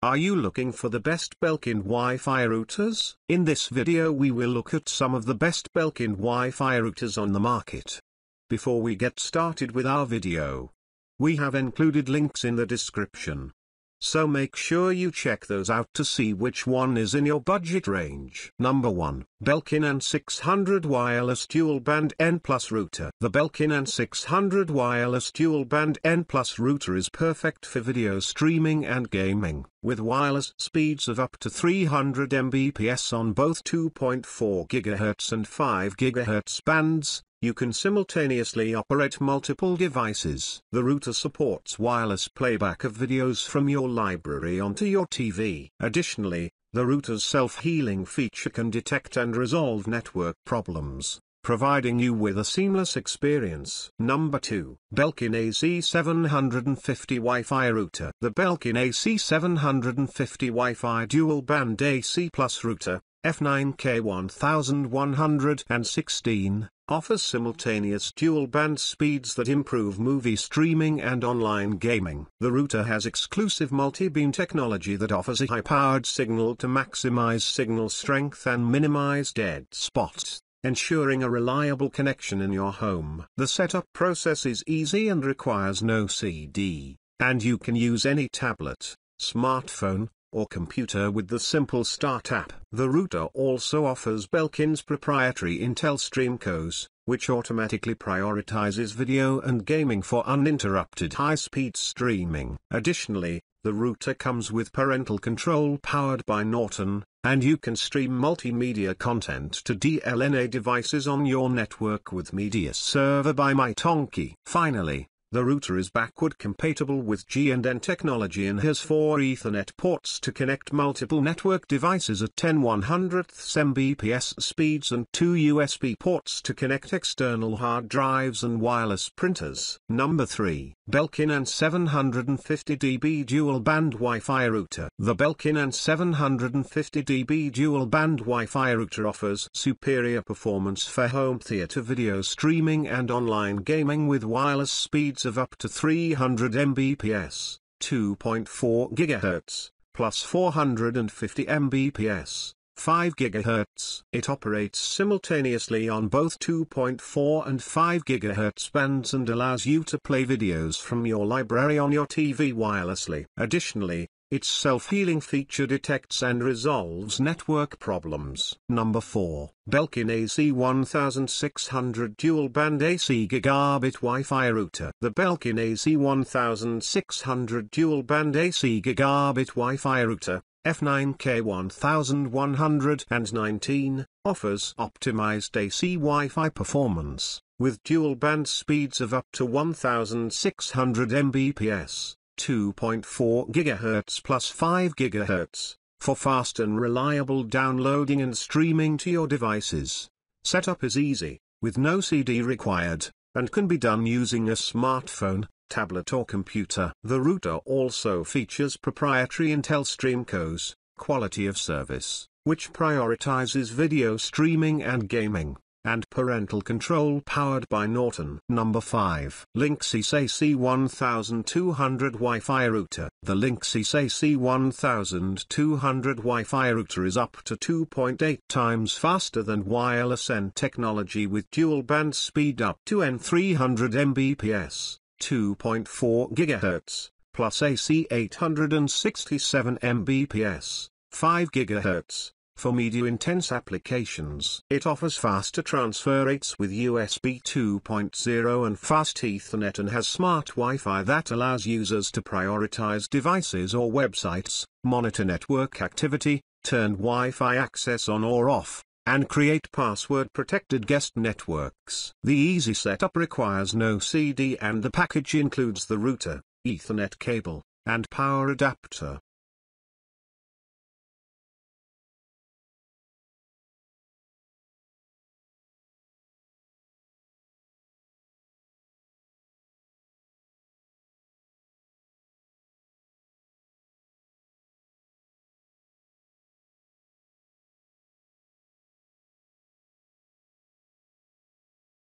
Are you looking for the best Belkin Wi-Fi routers? In this video we will look at some of the best Belkin Wi-Fi routers on the market. Before we get started with our video, we have included links in the description. So make sure you check those out to see which one is in your budget range. Number 1. Belkin N600 Wireless Dual Band N+ Router. The Belkin N600 Wireless Dual Band N+ Router is perfect for video streaming and gaming. With wireless speeds of up to 300 Mbps on both 2.4 GHz and 5 GHz bands, you can simultaneously operate multiple devices. The router supports wireless playback of videos from your library onto your TV. Additionally, the router's self-healing feature can detect and resolve network problems, providing you with a seamless experience. Number 2. Belkin AC750 Wi-Fi Router. The Belkin AC750 Wi-Fi Dual Band AC+ Router, F9K1116, offers simultaneous dual-band speeds that improve movie streaming and online gaming. The router has exclusive multi-beam technology that offers a high-powered signal to maximize signal strength and minimize dead spots, ensuring a reliable connection in your home. The setup process is easy and requires no CD, and you can use any tablet, smartphone, or computer with the simple Start app. The router also offers Belkin's proprietary Intel StreamCOS, which automatically prioritizes video and gaming for uninterrupted high-speed streaming. Additionally, the router comes with parental control powered by Norton, and you can stream multimedia content to DLNA devices on your network with Media Server by myTonki. Finally, the router is backward compatible with G&N technology and has 4 Ethernet ports to connect multiple network devices at 10/100th Mbps speeds and 2 USB ports to connect external hard drives and wireless printers. Number 3. Belkin N750DB Dual Band Wi-Fi Router. The Belkin N750DB Dual Band Wi-Fi Router offers superior performance for home theater video streaming and online gaming with wireless speeds of up to 300 Mbps, 2.4 GHz, plus 450 Mbps, 5 GHz. It operates simultaneously on both 2.4 and 5 GHz bands and allows you to play videos from your library on your TV wirelessly. Additionally, its self-healing feature detects and resolves network problems. Number 4. Belkin AC1600 Dual Band AC Gigabit Wi-Fi Router. The Belkin AC1600 Dual Band AC Gigabit Wi-Fi Router, F9K1119, offers optimized AC Wi-Fi performance, with dual band speeds of up to 1600 Mbps. 2.4 GHz plus 5 GHz, for fast and reliable downloading and streaming to your devices. Setup is easy, with no CD required, and can be done using a smartphone, tablet or computer. The router also features proprietary Intel StreamCOS, quality of service, which prioritizes video streaming and gaming, and parental control powered by Norton. Number 5. Linksys AC1200 Wi-Fi Router. The Linksys AC1200 Wi-Fi Router is up to 2.8 times faster than wireless N technology with dual band speed up to N300 Mbps, 2.4 GHz, plus AC 867 Mbps, 5 GHz. For media-intense applications. It offers faster transfer rates with USB 2.0 and fast Ethernet and has smart Wi-Fi that allows users to prioritize devices or websites, monitor network activity, turn Wi-Fi access on or off, and create password-protected guest networks. The easy setup requires no CD and the package includes the router, Ethernet cable, and power adapter.